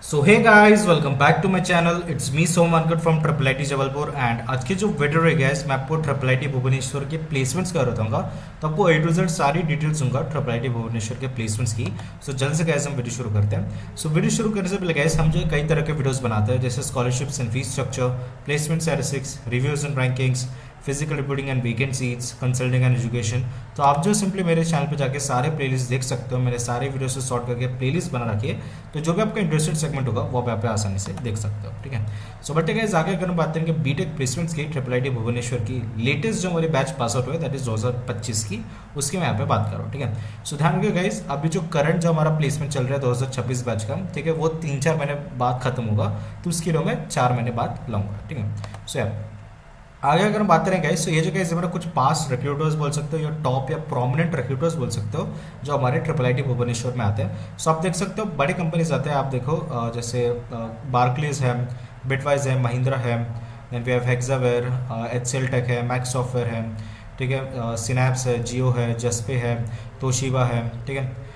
So hey guys welcome back to my channel. It's me Som uncut from triple I T Jabalpur and आज की जो video है guys मैं आपको ट्रिपल आई टी भुवनेश्वर के प्लेसमेंट्स का बताऊंगा। तो आपको ए टू जेड सारी डिटेल्स दूंगा ट्रिपल आई टी भुवनेश्वर के प्लेसमेंट्स की। सो जल्द से गाइस हम वीडियो शुरू करते हैं। सो वीडियो शुरू करने से पहले गाइस हम जो कई तरह के वीडियोस बनाते हैं जैसे scholarships and fees structure, placement statistics, reviews and rankings, physical reporting and weekend seats, consulting and education. तो आप जो सिंपली मेरे चैनल पे जाके सारे प्लेलिस्ट देख सकते हो। मेरे सारे वीडियो से सॉर्ट करके प्लेलिस्ट बना रखी है, तो जो भी आपका इंटरेस्टेड सेगमेंट होगा वो आप यहाँ पे आसानी से देख सकते हो। ठीक है, सो बट गाइस आगे अगर हम बात करेंगे बीटेक प्लेसमेंट्स की ट्रिपल आई टी भुवनेश्वर की लेटेस्ट जो हमारी बैच पास आउट हुए दैट इज 2025 की, उसकी मैं यहाँ पे बात कर रहा हूँ। ठीक है, सो ध्यान रखिए गाइस अभी जो करंट जो हमारा प्लेसमेंट चल रहा है 2026 बैच का, ठीक है, वो 3-4 महीने बाद खत्म होगा, तो उसके लिए मैं 4 महीने बाद लाऊंगा। ठीक है, सो यार आगे अगर हम बात करें गाइस, तो ये जो गाइस हमारा कुछ पास रिक्रूटर्स बोल सकते हो या टॉप या प्रोमिनेंट रिक्रूटर्स बोल सकते हो जो हमारे ट्रिपल आई टी भुवनेश्वर में आते हैं। सो आप देख सकते हो बड़ी कंपनीज आते हैं, आप देखो जैसे बार्कलीज है, बिटवाइज है, महिंद्रा है, then we have Hexaware, HCL tech है, मैक्स सॉफ्टवेयर है, ठीक है, सिनैप्स है, जियो है, जस्पे है, तोशिबा है, ठीक है,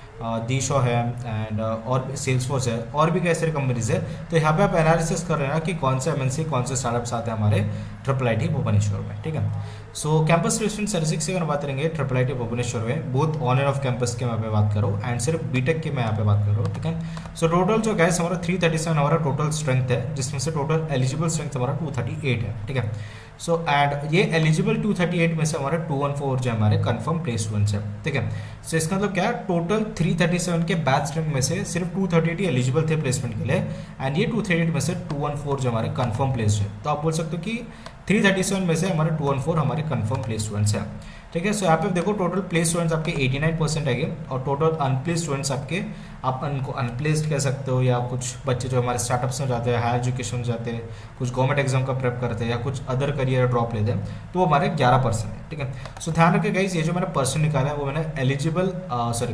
दीशो है एंड और सेल्सफोर्स है, और भी कई सारी कंपनीज है। तो यहाँ पे आप एनालिसिस कर रहे हैं ना कि कौन से एमएनसी कौन से स्टार्टअप्स आते हैं हमारे ट्रिपल आई टी भुवनेश्वर में। ठीक है, सो कैंपस प्लेसमेंट स्टैटिस्टिक्स की अगर बात करेंगे ट्रिपल आई टी भुवनेश्वर में both on end off campus की मैं पे बात करूँ एंड सिर्फ बीटेक की मैं यहाँ पे बात करूँ। ठीक है, सो टोटल जो गैस हमारा 337 हमारा टोटल स्ट्रेंथ है, जिसमें से टोटल एलिजिबल स्ट्रेंथ हमारा 238 है। ठीक है, सो एंड ये एलिजिबल 238 में से हमारे 214 जो हमारे कंफर्म प्लेसमेंट्स है। ठीक है, सो इसका मतलब क्या है, टोटल 337 के बैच स्ट्रेंथ में से सिर्फ 238 ही एलिजिबल थे प्लेसमेंट के लिए एंड ये 238 में से 214 जो हमारे कंफर्म प्लेस्ड है। तो आप बोल सकते हो कि 337 में से हमारे 214 हमारे कंफर्म प्लेस स्टूडेंट्स हैं। ठीक है, सो यहाँ पे देखो टोटल प्लेस स्टूडेंट्स आपके 89% है और टोटल अनप्लेस्ड स्टूडेंट्स आपके, आप उनको अनप्लेस्ड कह सकते हो, या कुछ बच्चे जो हमारे स्टार्टअप्स में जाते हैं, हायर एजुकेशन में जाते हैं, कुछ गवर्नमेंट एग्जाम का प्रेप करते हैं या कुछ अदर करियर ड्रॉप लेते हैं, तो वो हमारे 11% है। ठीक है, सो ध्यान रखिए गाइस ये जो मैंने परसेंट निकाला है वो मैंने eligible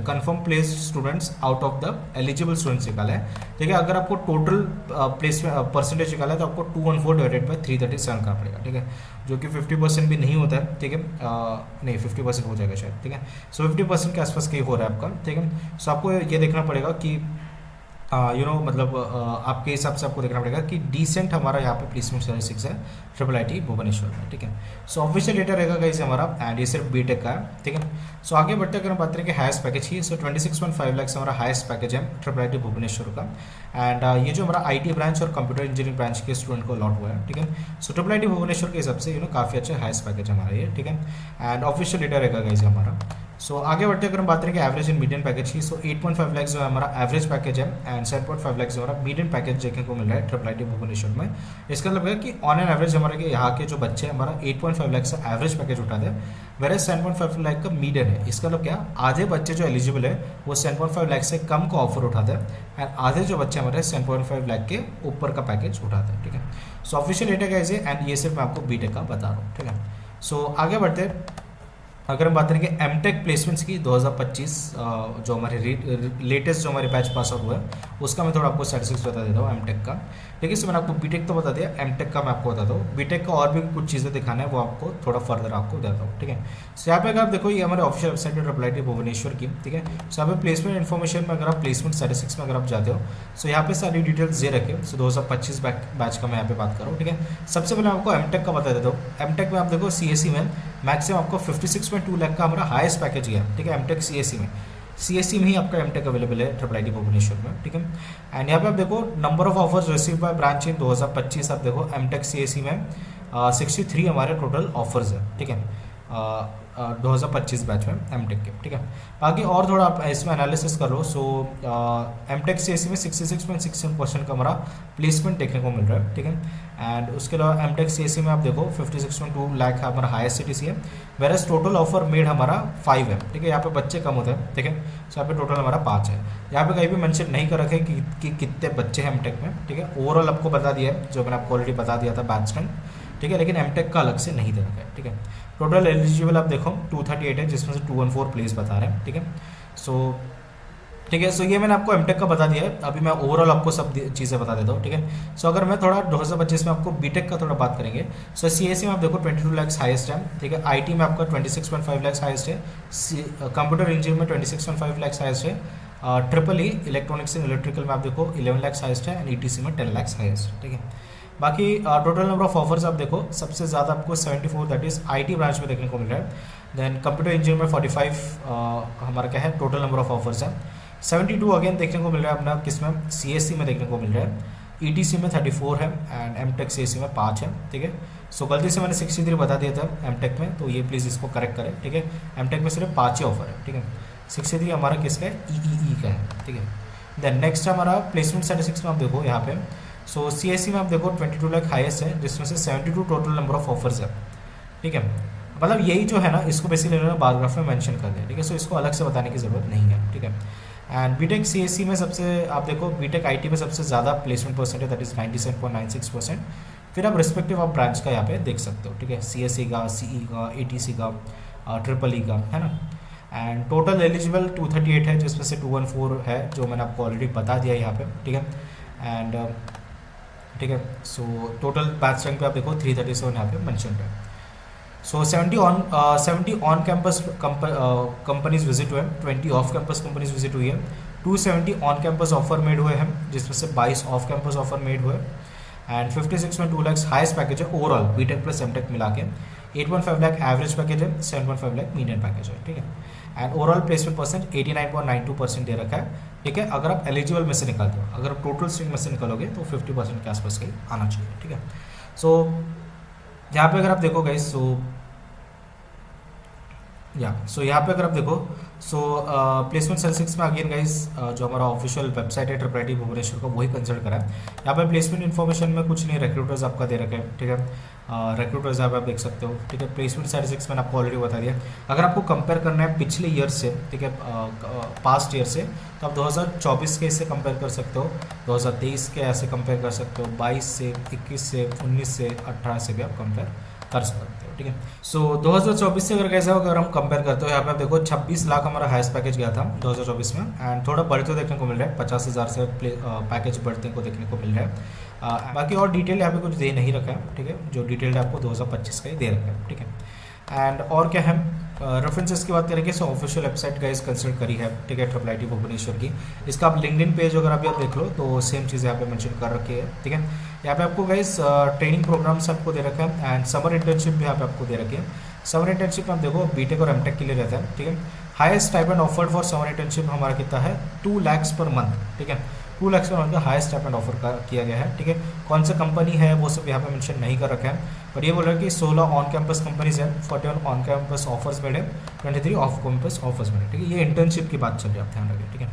confirm placed students out of the eligible students निकाला है। ठीक है, अगर आपको टोटल प्लेसमेंट परसेंटेज निकाला है तो आपको 214 डिवाइडेड बाई 337 का पड़ेगा। ठीक है, जो कि 50% भी नहीं होता है। ठीक है, नहीं 50% हो जाएगा शायद। ठीक है, सो 50% के आसपास कहीं हो रहा है आपका। ठीक है, सो आपको ये देखना पड़ेगा कि मतलब आपके हिसाब से आपको देखना पड़ेगा कि डिसेंट हमारा यहाँ पे प्लेसमेंट स्टैटिस्टिक्स है ट्रिपल आई टी भुवनेश्वर में। ठीक है, सो ऑफिशियल डेटा रहेगा गाइस हमारा एंड ये सिर्फ बीटेक का है। ठीक है, सो आगे बढ़ते अगर हम बात करें कि हाईएस्ट पैकेज ही, सो 26.5 लाख हमारा हाईएस्ट पैकेज है ट्रिपल आई टी भुवनेश्वर का एंड ये जो हमारा आईटी ब्रांच और कंप्यूटर इंजीनियरिंग ब्रांच के स्टूडेंट को अलॉट हुआ है। ठीक है, so triple I T Bhubaneswar के हिसाब से काफ़ी अच्छा हाईएस्ट पैकेज हमारा ये। ठीक है, एंड ऑफिशियल डेटा रहेगा गाइस हमारा। सो आगे बढ़ते अगर हम बात करें कि एवरेज एंड मीडियन पैकेज की, सो 8.5 लाख जो है हमारा एवरेज पैकेज है एंड 7.5 लाख जो हमारा मीडियन पैकेज देखने को मिल रहा है ट्रिपल आई टी भुवनेश्वर में। इसका मतलब है कि ऑन एन एवरेज हमारे यहाँ के जो बच्चे हैं हमारा 8.5 लाख से एवरेज पैकेज उठाते हैं, वेरे 7.5 लाख का मीडियन है। इसका मतलब क्या, आधे बच्चे जो एलिजिबल है वो 7.5 लाख से कम का ऑफर उठाते हैं एंड आधे जो बच्चे हमारे 7.5 लाख के ऊपर का पैकेज उठाते हैं। ठीक है, सो ऑफिशियल डेटा का इसे एंड ये सिर्फ मैं आपको बीटेक का बता रहा हूँ। ठीक है, सो आगे बढ़ते अगर हम बात करेंगे एमटेक प्लेसमेंट्स की 2025 जो हमारे लेटेस्ट जो हमारे बैच पास आउट हुआ है उसका मैं थोड़ा आपको स्टैटिस्टिक्स बता देता हूँ एमटेक का। ठीक है, सो मैंने आपको बीटेक तो बता दिया, एमटेक का मैं आपको बताता हूँ। बीटेक का और भी कुछ चीज़ें दिखाना है वो आपको थोड़ा फर्दर आपको देता हूँ। ठीक है, सो यहाँ पे अगर आप देखो ये हमारे ऑफिशियल वेबसाइट है ट्रिपल आई टी भुवनेश्वर की। ठीक है, सो यहाँ पे प्लेसमेंट इन्फॉर्मेशन में अगर आप प्लेसमेंट स्टैटिस्टिक्स में अगर आप जाते हो सो यहाँ पे सारी डिटेल्स दे रखे। सो 2025 बैच का मैं यहाँ पे बात कर रहा हूँ। ठीक है, सबसे पहले आपको एमटेक का बता देता हूँ। एमटेक में आप देखो सीएससी में मैक्सिमम आपको 56.2 लाख का हमारा हाईएस्ट पैकेज है। ठीक है, एमटेक सीएससी में ही आपका एमटेक अवेलेबल है ट्रिपल आई टी भुवनेश्वर में। ठीक है, एंड यहाँ पे आप देखो number of offers receive by branch इन 2025 आप देखो एमटेक सीएससी में 63 हमारे टोटल ऑफर्स है। ठीक है, 2025 बैच में एमटेक के। ठीक है, बाकी और थोड़ा आप इसमें एनालिसिस कर लो। सो एमटेक सीएससी में 66.67% का हमारा प्लेसमेंट देखने को मिल रहा है। ठीक है, एंड उसके अलावा एमटेक सीएससी में आप देखो 56.2 लाख हमारा हाईएस्ट सीटीसी है, वेरस टोटल ऑफर मेड हमारा 5 है। ठीक है, यहाँ पे बच्चे कम होते हैं। ठीक है, सो यहाँ पे टोटल हमारा 5 है। यहाँ पे कहीं भी मेंशन नहीं कर रखे कि कितने बच्चे हैं एमटेक में। ठीक है, ओवरऑल आपको बता दिया है जो मैंने आपको ऑलरेडी बता दिया था बैच स्ट्रेंथ। ठीक है, लेकिन एमटेक का अलग से नहीं दे रखा है। ठीक है, टोटल एलिजिबल आप देखो 238 है जिसमें से 214 प्लेस बता रहे हैं। ठीक है, सो ठीक है, सो ये मैंने आपको एमटेक का बता दिया है। अभी मैं ओवरऑल आपको सब चीज़ें बता देता हूँ। ठीक है, सो अगर मैं थोड़ा 2025 में आपको बीटेक का थोड़ा बात करेंगे, सो सीएससी में आप देखो 22 लाख हाईएस्ट है। ठीक है, आईटी में आपका 26.5 लाख हाईएस्ट है, कंप्यूटर इंजीनियरिंग में 26.5 लाख हाईएस्ट है, triple E electronics and electrical में आप देखो 11 लाख हाइस्ट है एंड ईटीसी में 10 लाख हाइस्ट है, ठीक है। बाकी टोटल नंबर ऑफ ऑफर्स आप देखो सबसे ज़्यादा आपको 74 दैट इज आईटी ब्रांच में देखने को मिल रहा है। देन कंप्यूटर इंजीनियर में 45 हमारा क्या है टोटल नंबर ऑफ ऑफर्स है। 72 अगेन देखने को मिल रहा है अपना किसमें सीएससी में देखने को मिल रहा है। ईटीसी में 34 है एंड एमटेक सीएससी में 5 है, ठीक है। सो गलती से मैंने 63 बता दिया था एमटेक में, तो ये प्लीज़ इसको करेक्ट करें, ठीक है। एमटेक में सिर्फ 5 ही ऑफर है, ठीक है। 63 हमारा किसका है ई का है, ठीक है। देन नेक्स्ट हमारा प्लेसमेंट स्टैटिस्टिक्स में आप देखो यहाँ पे सो सीएससी में आप देखो 22 लाख हाईएस्ट है जिसमें से 72 टोटल नंबर ऑफ ऑफर्स है, ठीक है। मतलब यही जो है ना इसको बेसिकली इन्होंने बायोग्राफ में मेंशन कर दिया, ठीक है। सो इसको अलग से बताने की ज़रूरत नहीं है, ठीक है। एंड बीटेक सीएससी में सबसे आप देखो बीटेक आईटी में सबसे ज़्यादा प्लेसमेंट परसेंट है दैट इज 97.96%। फिर आप रिस्पेक्टिव आप ब्रांच का यहाँ पे देख सकते हो, ठीक है। सीएससी का, सीई का, एटीसी का, ट्रिपल ई का, है ना। एंड टोटल एलिजिबल 238 है जिसमें से 214 है जो मैंने आपको ऑलरेडी बता दिया यहाँ पे, ठीक है। एंड ठीक है, सो टोटल बैच रैंक पे आप देखो 337 यहाँ पे मेंशन है। सो 70 ऑन कैंपस कंपनीज विजिट हुए, 20 ऑफ कैंपस कंपनीज विजिट हुई है, 270 ऑन कैंपस ऑफर मेड हुए हैं जिसमें से 22 ऑफ कैंपस ऑफर मेड हुए एंड 56 में 2 लाख हाईएस्ट पैकेज है ओवरऑल बीटेक प्लस एमटेक मिला के। 8.5 लाख एवरेज पैकेज है, 7.5 लाख मीडियन पैकेज है, ठीक है। एंड ओवरऑल प्लेसमेंट परसेंट 89.92% दे रखा है, ठीक है। अगर आप एलिजिबल में से निकालते हो, अगर आप टोटल स्ट्रिंग में से निकालोगे तो 50% के आसपास कहीं आना चाहिए, ठीक है। सो यहाँ पे अगर आप देखो गाइस सो यहाँ पे अगर आप देखो प्लेसमेंट स्टैटिस्टिक्स में अगेन गाइस जो हमारा ऑफिशियल वेबसाइट है ट्रिपल भुवनेश्वर का वही कंसिडर करा है। यहाँ पे प्लेसमेंट इन्फॉर्मेशन में कुछ नहीं, रिक्रूटर्स आपका दे रखे हैं, ठीक है। रिक्रूटर्स आप देख सकते हो, ठीक है। प्लेसमेंट स्टैटिस्टिक्स मैंने आपको ऑलरेडी बता दिया। अगर आपको कंपेयर करना है पिछले ईयर से, ठीक है, पास्ट ईयर से, तो आप 2024 के इससे कंपेयर कर सकते हो, 2023 के ऐसे कंपेयर कर सकते हो, 22 से, 21 से, 19 से, 18 से भी आप कंपेयर कर सकते हो, ठीक है। सो 2024 से अगर हम कंपेयर करते हो यहाँ पे आप देखो 26 लाख हमारा हाईएस्ट पैकेज गया था 2024 में एंड थोड़ा बढ़ते देखने को मिल रहा है, 50,000 से पैकेज बढ़ते को देखने को मिल रहा है। बाकी और डिटेल यहाँ पे कुछ दे नहीं रखा है, ठीक है। जो डिटेल आपको 2025 का ही दे रखा है, ठीक है। एंड और क्या है रेफरेंसेस की बात करेंगे सो ऑफिशियल वेबसाइट गाइस कंसिडर करी है, ठीक है, ट्रिपल आईटी भुवनेश्वर की। इसका आप लिंक्डइन पेज अगर आप देख लो तो सेम चीज़ यहाँ पे मेंशन कर रखी है, ठीक है। यहाँ पे आपको गाइस ट्रेनिंग प्रोग्राम्स आपको दे रखा है एंड समर इंटर्नशिप भी यहाँ पे आपको दे रखी है। समर इंटर्नशिप आप देखो बीटेक और एमटेक के लिए रहता है, ठीक है। Highest stipend offered for summer internship हमारा कितना है 2 लाख पर मंथ, ठीक है। 2 लाख पर मंथ का हाईएस्ट स्टाइपेंड ऑफर किया गया है, ठीक है। कौन सा कंपनी है वो सब यहाँ पे मेंशन नहीं कर रखा है, बट ये बोल रहा है कि 16 ऑन कैंपस कंपनीज हैं, 41 ऑन कैंपस ऑफर्स मिले, 23 ऑफ कैंपस ऑफर्स मिले, ठीक है। ये इंटर्नशिप की बात चल रही है, आप ध्यान रखिए, ठीक है।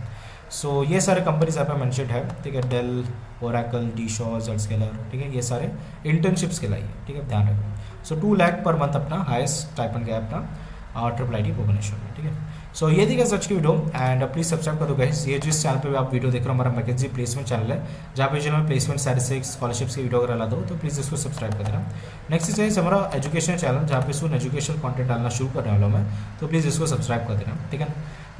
सो ये सारे कंपनीज यहाँ पे मेंशनड है, ठीक है। डेल, ओरेकल, डीशॉ, ज़ेडस्केलर, ठीक है, ये सारे इंटर्नशिप्स के लिए, ठीक है, ध्यान रखें। सो 2 लाख पर मंथ अपना हाईएस्ट स्टाइपेंड गया अपना ट्रिपल आईटी भुवनेश्वर में, ठीक है। सो ये थी गाइस आज की वीडियो एंड प्लीज सब्सक्राइब कर दो गाइस। ये जिस चैनल पे भी आप वीडियो देख रहे हो हमारा मैकेजी प्लेसमेंट चैनल है, जहाँ पे चैनल में प्लेसमेंट स्टैटिस्टिक्स स्कॉलरशिप्स की वीडियो अगर ला दो तो प्लीज़ इसको सब्सक्राइब कर देना। नेक्स्ट चीज़ हमारा एजुकेशन चैनल जहाँ पे इसको एजुकेशन कंटेंट डालना शुरू करने वाला हूँ मैं, तो प्लीज़ इसको सब्सक्राइब कर देना, ठीक है।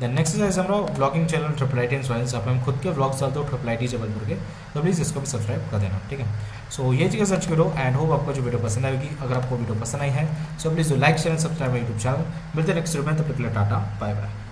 देन नेक्स्ट इज हमारा blogging channel triple IT inspires, जहाँ पे हम खुद के ब्लॉग्स डालते हो ट्रिपल आईटी जबलपुर के, तो प्लीज़ इसको भी सब्सक्राइब कर देना, ठीक है। सो ये चीज़ सर्च करो एंड होप आपको जो वीडियो पसंद आएगी। अगर आपको वीडियो पसंद आई है so please like channel subscribe YouTube channel. मिलते हैं नेक्स्ट वीडियो में, तब तक के लिए टाटा बाय बाय।